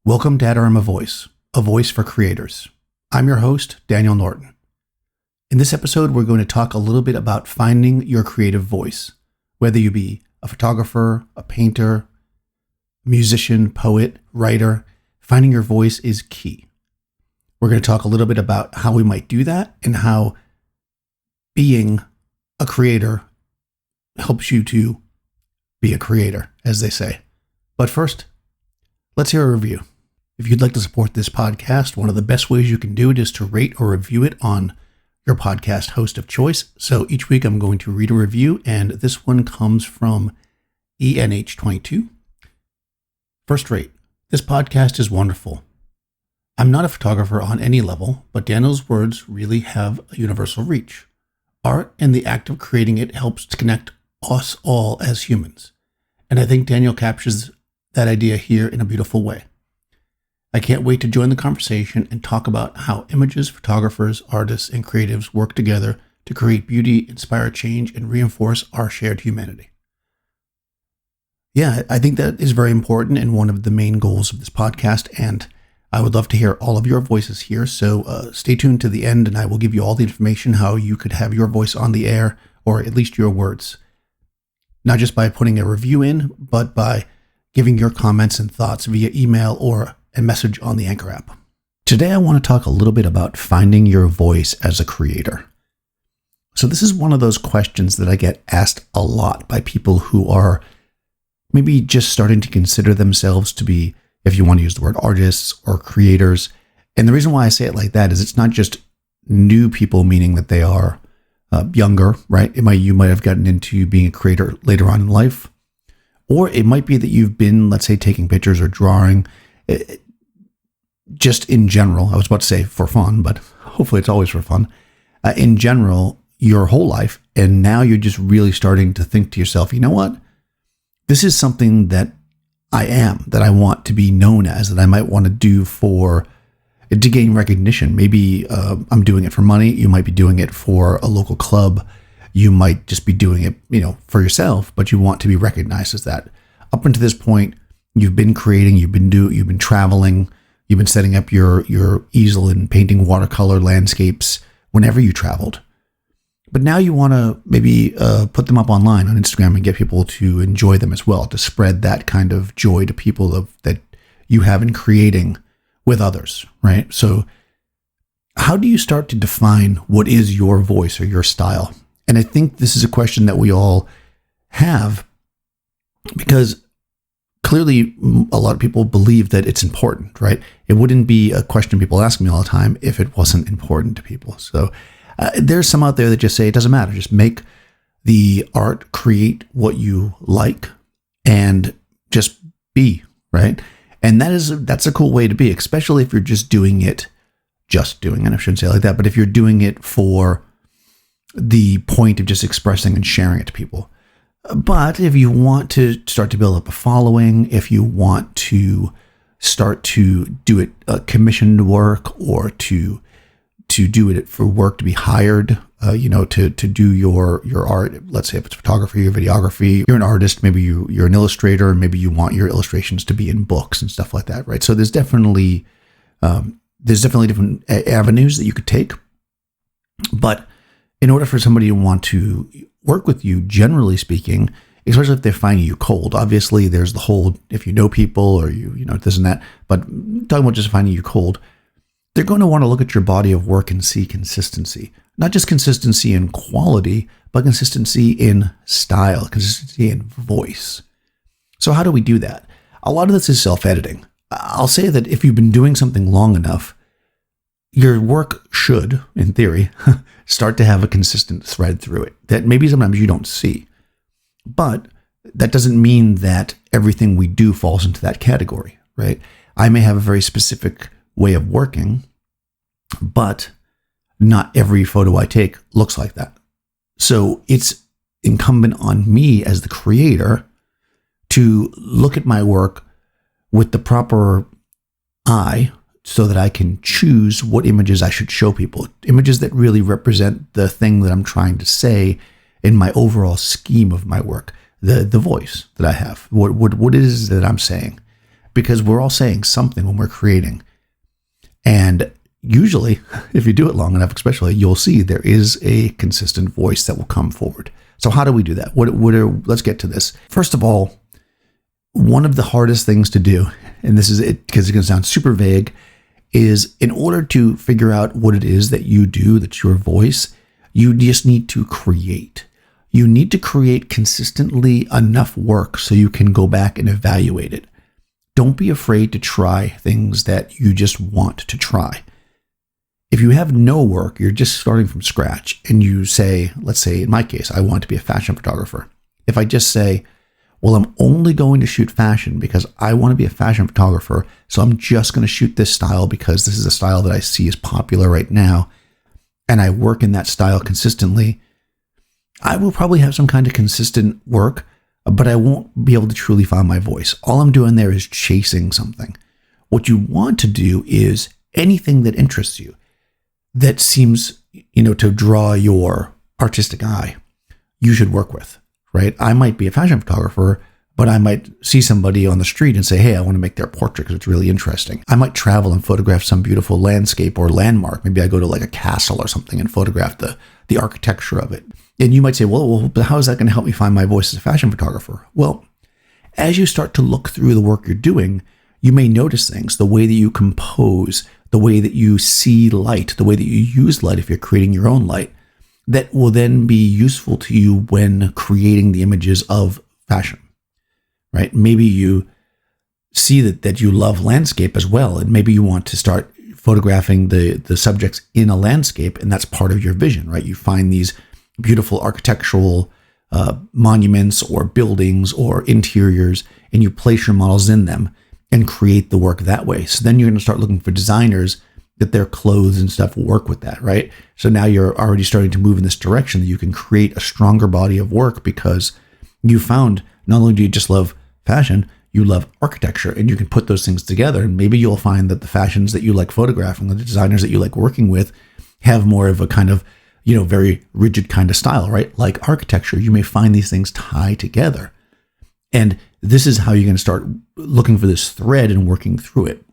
Welcome to AVoice, a voice for creators. I'm your host, Daniel Norton. In this episode, we're going to talk a little bit about finding your creative voice, whether you be a photographer, a painter, musician, poet, writer. Finding your voice is key. We're going to talk a little bit about how we might do that and how being a creator helps you to be a creator, as they say. But first, let's hear a review. If you'd like to support this podcast, one of the best ways you can do it is to rate or review it on your podcast host of choice. So each week I'm going to read a review, and this one comes from ENH22. First rate, this podcast is wonderful. I'm not a photographer on any level, but Daniel's words really have a universal reach. Art and the act of creating it helps to connect us all as humans. And I think Daniel captures that idea here in a beautiful way. I can't wait to join the conversation and talk about how images, photographers, artists, and creatives work together to create beauty, inspire change, and reinforce our shared humanity. Yeah, I think that is very important and one of the main goals of this podcast, and I would love to hear all of your voices here, so stay tuned to the end and I will give you all the information how you could have your voice on the air, or at least your words. Not just by putting a review in, but by giving your comments and thoughts via email or a message on the Anchor app. Today, I want to talk a little bit about finding your voice as a creator. So this is one of those questions that I get asked a lot by people who are maybe just starting to consider themselves to be, if you want to use the word, artists or creators. And the reason why I say it like that is it's not just new people, meaning that they are younger, right? You might have gotten into being a creator later on in life. Or it might be that you've been, let's say, taking pictures or drawing just in general. I was about to say for fun, but hopefully it's always for fun. In general, your whole life. And now you're just really starting to think to yourself, you know what? This is something that I want to be known as, that I might want to do to gain recognition. Maybe I'm doing it for money. You might be doing it for a local club. You might just be doing it, for yourself, but you want to be recognized as that. Up until this point, you've been creating, you've been traveling, you've been setting up your easel and painting watercolor landscapes whenever you traveled. But now you want to maybe put them up online on Instagram and get people to enjoy them as well, to spread that kind of joy to people that you have in creating with others, right? So how do you start to define what is your voice or your style? And I think this is a question that we all have, because clearly a lot of people believe that it's important, right? It wouldn't be a question people ask me all the time if it wasn't important to people. So there's some out there that just say it doesn't matter. Just make the art, create what you like, and just be, right? And that's a cool way to be, especially if you're just doing it. I shouldn't say it like that, but if you're doing it for the point of just expressing and sharing it to people. But if you want to start to build up a following, if you want to start to do it commissioned work, or to do it for work, to be hired, to do your art, let's say if it's photography or videography, you're an artist, maybe you're an illustrator, maybe you want your illustrations to be in books and stuff like that, right? So there's definitely different avenues that you could take. But in order for somebody to want to work with you, generally speaking, especially if they're finding you cold, obviously there's the whole, if you know people or you know this and that, but talking about just finding you cold, they're going to want to look at your body of work and see consistency. Not just consistency in quality, but consistency in style, consistency in voice. So how do we do that? A lot of this is self-editing. I'll say that if you've been doing something long enough, your work should, in theory, start to have a consistent thread through it that maybe sometimes you don't see. But that doesn't mean that everything we do falls into that category, right? I may have a very specific way of working, but not every photo I take looks like that. So it's incumbent on me as the creator to look at my work with the proper eye so that I can choose what images I should show people. Images that really represent the thing that I'm trying to say in my overall scheme of my work, the voice that I have, what it is that I'm saying. because we're all saying something when we're creating. And usually, if you do it long enough, especially, you'll see there is a consistent voice that will come forward. So how do we do that? Let's get to this. First of all, one of the hardest things to do, and this is it because it's going to sound super vague, is in order to figure out what it is that you do, that's your voice, you just need to create. You need to create consistently enough work so you can go back and evaluate it. Don't be afraid to try things that you just want to try. If you have no work, you're just starting from scratch, and you say, let's say in my case, I want to be a fashion photographer. If I just say, well, I'm only going to shoot fashion because I want to be a fashion photographer, so I'm just going to shoot this style because this is a style that I see is popular right now, and I work in that style consistently, I will probably have some kind of consistent work, but I won't be able to truly find my voice. All I'm doing there is chasing something. What you want to do is anything that interests you, that seems, to draw your artistic eye, you should work with, right? I might be a fashion photographer, but I might see somebody on the street and say, hey, I want to make their portrait because it's really interesting. I might travel and photograph some beautiful landscape or landmark. Maybe I go to like a castle or something and photograph the architecture of it. And you might say, well, but how is that going to help me find my voice as a fashion photographer? Well, as you start to look through the work you're doing, you may notice things, the way that you compose, the way that you see light, the way that you use light if you're creating your own light, that will then be useful to you when creating the images of fashion, right? Maybe you see that you love landscape as well, and maybe you want to start photographing the subjects in a landscape, and that's part of your vision, right? You find these beautiful architectural monuments or buildings or interiors, and you place your models in them and create the work that way. So then you're going to start looking for designers that their clothes and stuff work with that, right? So now you're already starting to move in this direction that you can create a stronger body of work because you found not only do you just love fashion, you love architecture, and you can put those things together. And maybe you'll find that the fashions that you like photographing, the designers that you like working with, have more of a kind of, very rigid kind of style, right? Like architecture, you may find these things tie together. And this is how you're going to start looking for this thread and working through it.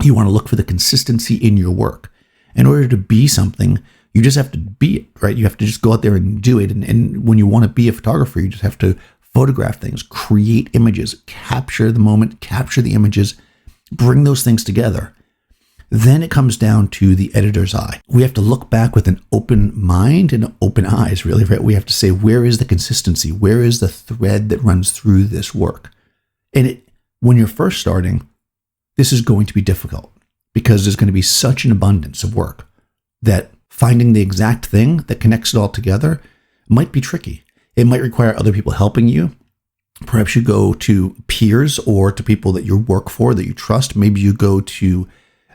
You want to look for the consistency in your work. In order to be something, you just have to be it, right? You have to just go out there and do it. And when you want to be a photographer, you just have to photograph things, create images, capture the moment, capture the images, bring those things together. Then it comes down to the editor's eye. We have to look back with an open mind and open eyes, really, right? We have to say, where is the consistency? Where is the thread that runs through this work? And when you're first starting, this is going to be difficult because there's going to be such an abundance of work that finding the exact thing that connects it all together might be tricky. It might require other people helping you. Perhaps you go to peers or to people that you work for that you trust. Maybe you go to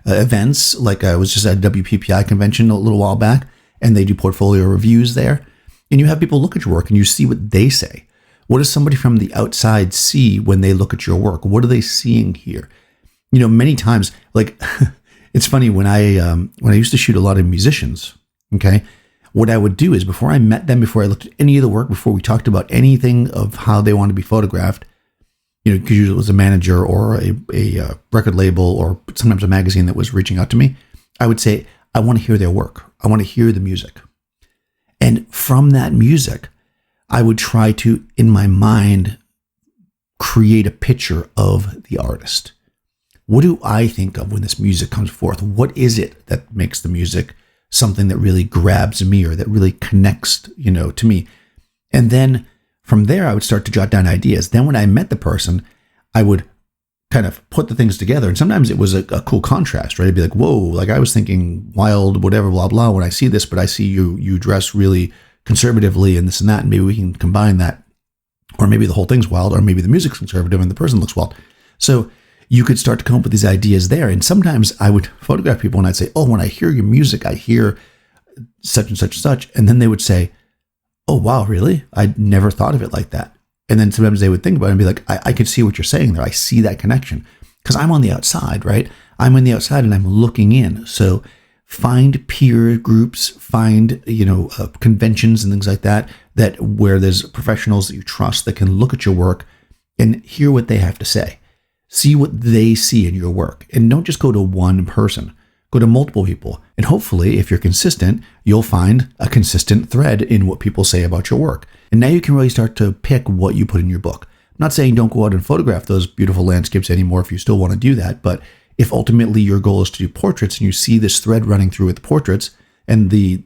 events, like I was just at a WPPI convention a little while back, and they do portfolio reviews there. And you have people look at your work and you see what they say. What does somebody from the outside see when they look at your work? What are they seeing here? Many times, like it's funny when I used to shoot a lot of musicians, okay, what I would do is before I met them, before I looked at any of the work, before we talked about anything of how they want to be photographed, because usually it was a manager or a record label or sometimes a magazine that was reaching out to me, I would say, I want to hear their work. I want to hear the music. And from that music, I would try to, in my mind, create a picture of the artist. What do I think of when this music comes forth? What is it that makes the music something that really grabs me or that really connects, to me? And then from there, I would start to jot down ideas. Then when I met the person, I would kind of put the things together. And sometimes it was a cool contrast, right? It'd be like, whoa, like I was thinking wild, whatever, blah, blah, when I see this, but I see you dress really conservatively and this and that, and maybe we can combine that. Or maybe the whole thing's wild, or maybe the music's conservative and the person looks wild. So you could start to come up with these ideas there. And sometimes I would photograph people and I'd say, oh, when I hear your music, I hear such and such and such. And then they would say, oh, wow, really? I'd never thought of it like that. And then sometimes they would think about it and be like, I could see what you're saying there. I see that connection because I'm on the outside, right? I'm on the outside and I'm looking in. So find peer groups, find, conventions and things like that, where there's professionals that you trust that can look at your work and hear what they have to say. See what they see in your work. And don't just go to one person. Go to multiple people. And hopefully, if you're consistent, you'll find a consistent thread in what people say about your work. And now you can really start to pick what you put in your book. I'm not saying don't go out and photograph those beautiful landscapes anymore if you still want to do that. But if ultimately your goal is to do portraits and you see this thread running through with the portraits, and the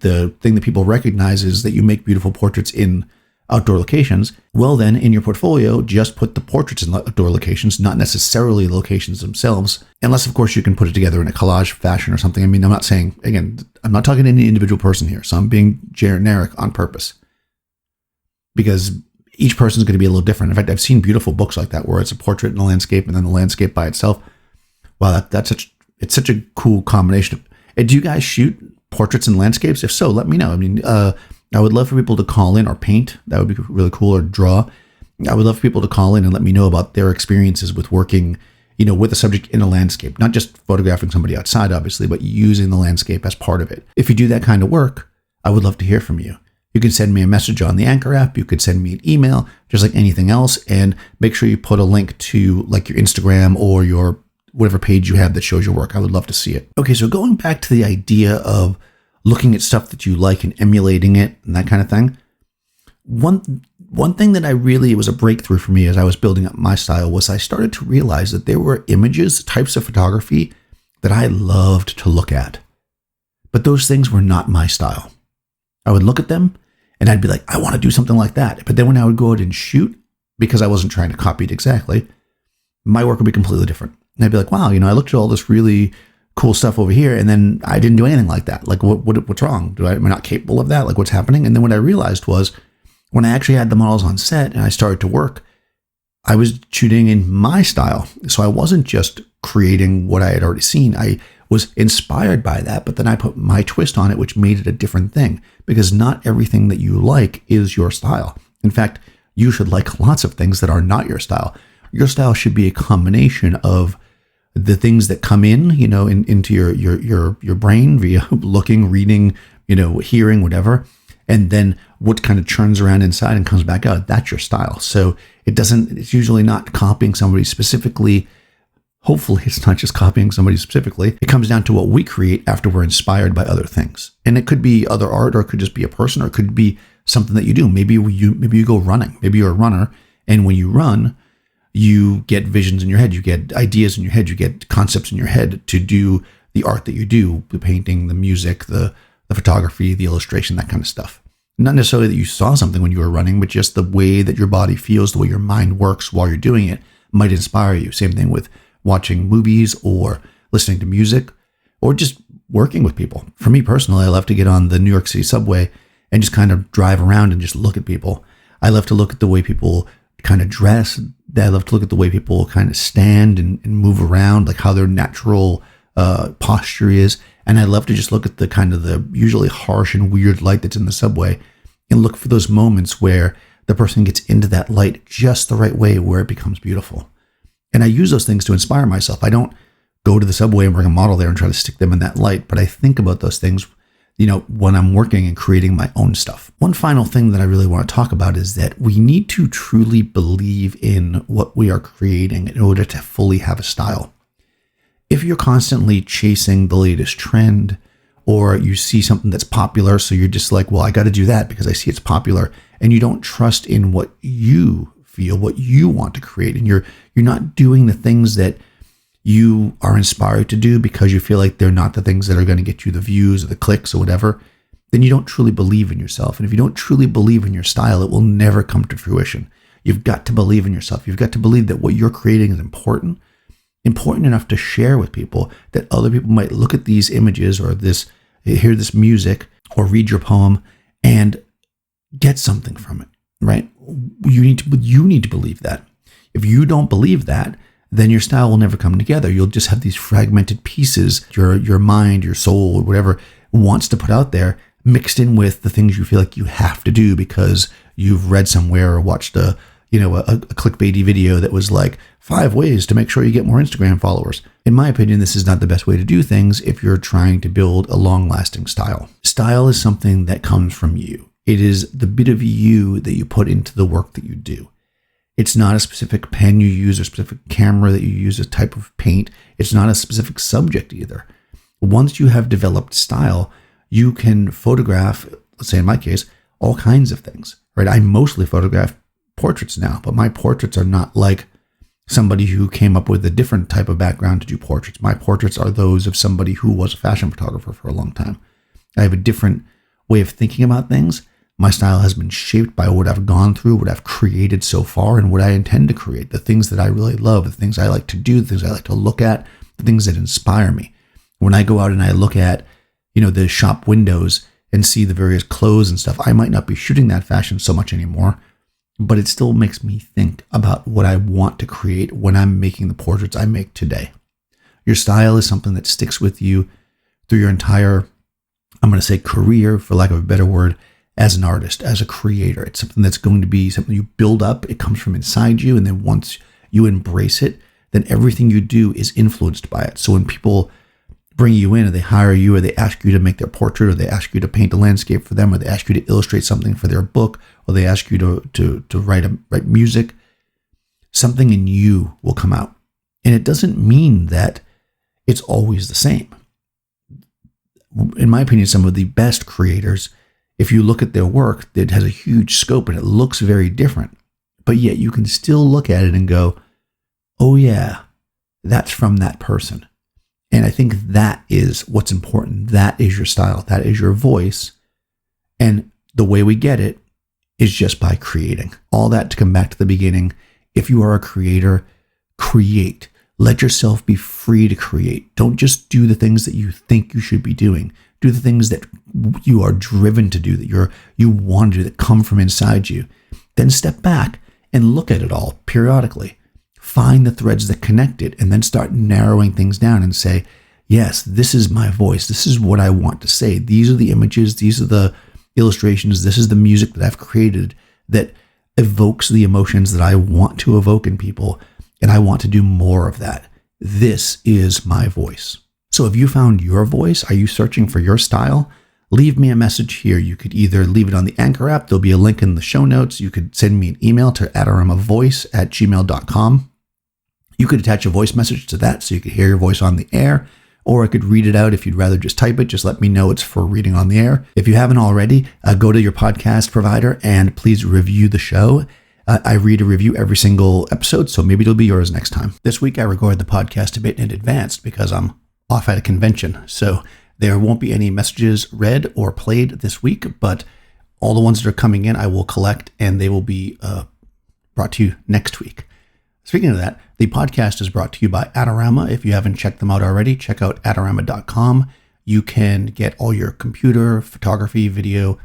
thing that people recognize is that you make beautiful portraits in outdoor locations, well then in your portfolio, just put the portraits in outdoor locations, not necessarily the locations themselves, unless of course you can put it together in a collage fashion or something. I mean, I'm not saying, again, I'm not talking to any individual person here, so I'm being generic on purpose because each person is going to be a little different. In fact, I've seen beautiful books like that where it's a portrait and a landscape and then the landscape by itself. Wow, it's such a cool combination. Do you guys shoot portraits and landscapes? If so, let me know. I mean, I would love for people to call in or paint. That would be really cool, or draw. I would love for people to call in and let me know about their experiences with working, with a subject in a landscape, not just photographing somebody outside, obviously, but using the landscape as part of it. If you do that kind of work, I would love to hear from you. You can send me a message on the Anchor app. You could send me an email, just like anything else, and make sure you put a link to like your Instagram or your whatever page you have that shows your work. I would love to see it. Okay, so going back to the idea of looking at stuff that you like and emulating it and that kind of thing. One thing that it was a breakthrough for me as I was building up my style was I started to realize that there were images, types of photography that I loved to look at. But those things were not my style. I would look at them and I'd be like, I want to do something like that. But then when I would go out and shoot, because I wasn't trying to copy it exactly, my work would be completely different. And I'd be like, wow, I looked at all this really cool stuff over here, and then I didn't do anything like that. Like, what's wrong? Am I not capable of that? Like, what's happening? And then what I realized was when I actually had the models on set and I started to work, I was shooting in my style. So I wasn't just creating what I had already seen. I was inspired by that, but then I put my twist on it, which made it a different thing, because not everything that you like is your style. In fact, you should like lots of things that are not your style. Your style should be a combination of the things that come in, into your brain via looking, reading, hearing, whatever, and then what kind of churns around inside and comes back out. That's your style. So it's usually not copying somebody specifically. Hopefully it's not just copying somebody specifically. It comes down to what we create after we're inspired by other things. And it could be other art, or it could just be a person, or it could be something that you do. Maybe you go running. Maybe you're a runner, and when you run, you get visions in your head, you get ideas in your head, you get concepts in your head to do the art that you do, the painting, the music, the photography, the illustration, that kind of stuff. Not necessarily that you saw something when you were running, but just the way that your body feels, the way your mind works while you're doing it might inspire you. Same thing with watching movies or listening to music or just working with people. For me personally, I love to get on the New York City subway and just kind of drive around and just look at people. I love to look at the way people kind of dress. I love to look at the way people kind of stand and move around, like how their natural posture is. And I love to just look at the kind of the usually harsh and weird light that's in the subway and look for those moments where the person gets into that light just the right way where it becomes beautiful. And I use those things to inspire myself. I don't go to the subway and bring a model there and try to stick them in that light, but I think about those things, when I'm working and creating my own stuff. One final thing that I really want to talk about is that we need to truly believe in what we are creating in order to fully have a style. If you're constantly chasing the latest trend, or you see something that's popular, so you're just like, well, I got to do that because I see it's popular, and you don't trust in what you feel, what you want to create, and you're not doing the things that you are inspired to do because you feel like they're not the things that are going to get you the views or the clicks or whatever, then you don't truly believe in yourself. And if you don't truly believe in your style, it will never come to fruition. You've got to believe in yourself. You've got to believe that what you're creating is important enough to share with people, that other people might look at these images or hear this music or read your poem and get something from it, right? You need to believe that. If you don't believe that, then your style will never come together. You'll just have these fragmented pieces, your mind, your soul, or whatever wants to put out there, mixed in with the things you feel like you have to do because you've read somewhere or watched a clickbaity video that was like 5 ways to make sure you get more Instagram followers. In my opinion, this is not the best way to do things if you're trying to build a long-lasting style. Style is something that comes from you. It is the bit of you that you put into the work that you do. It's not a specific pen you use or specific camera that you use, a type of paint. It's not a specific subject either. Once you have developed style, you can photograph, let's say in my case, all kinds of things, right? I mostly photograph portraits now, but my portraits are not like somebody who came up with a different type of background to do portraits. My portraits are those of somebody who was a fashion photographer for a long time. I have a different way of thinking about things. My style has been shaped by what I've gone through, what I've created so far, and what I intend to create, the things that I really love, the things I like to do, the things I like to look at, the things that inspire me. When I go out and I look at, the shop windows and see the various clothes and stuff, I might not be shooting that fashion so much anymore, but it still makes me think about what I want to create when I'm making the portraits I make today. Your style is something that sticks with you through your entire, I'm going to say career, for lack of a better word, as an artist, as a creator. It's something that's going to be something you build up. It comes from inside you. And then once you embrace it, then everything you do is influenced by it. So when people bring you in and they hire you, or they ask you to make their portrait, or they ask you to paint a landscape for them, or they ask you to illustrate something for their book, or they ask you to write music, something in you will come out. And it doesn't mean that it's always the same. In my opinion, some of the best creators, if you look at their work, it has a huge scope and it looks very different. But yet you can still look at it and go, oh yeah, that's from that person. And I think that is what's important. That is your style. That is your voice. And the way we get it is just by creating. All that to come back to the beginning. If you are a creator, create. Let yourself be free to create. Don't just do the things that you think you should be doing. Do the things that you are driven to do, that you want to do, that come from inside you. Then step back and look at it all periodically. Find the threads that connect it, and then start narrowing things down and say, yes, this is my voice. This is what I want to say. These are the images. These are the illustrations. This is the music that I've created that evokes the emotions that I want to evoke in people, and I want to do more of that. This is my voice. So if you found your voice, are you searching for your style? Leave me a message here. You could either leave it on the Anchor app. There'll be a link in the show notes. You could send me an email to adaramavoice@gmail.com. You could attach a voice message to that so you could hear your voice on the air, or I could read it out. If you'd rather just type it, just let me know it's for reading on the air. If you haven't already, go to your podcast provider and please review the show. I read a review every single episode, so maybe it'll be yours next time. This week I recorded the podcast a bit in advance because I'm off at a convention, so there won't be any messages read or played this week, but all the ones that are coming in I will collect and they will be brought to you next week. Speaking of that, the podcast is brought to you by Adorama. If you haven't checked them out already, check out adorama.com. You can get all your computer, photography, video,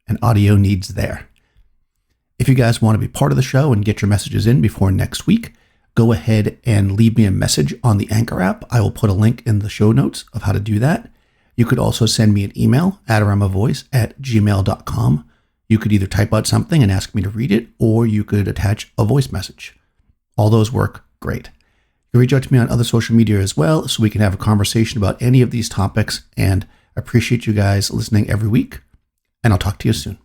and audio needs there. If you guys want to be part of the show and get your messages in before next week, go ahead and leave me a message on the Anchor app. I will put a link in the show notes of how to do that. You could also send me an email, adoramavoice@gmail.com. You could either type out something and ask me to read it, or you could attach a voice message. All those work great. You can reach out to me on other social media as well, so we can have a conversation about any of these topics. And I appreciate you guys listening every week, and I'll talk to you soon.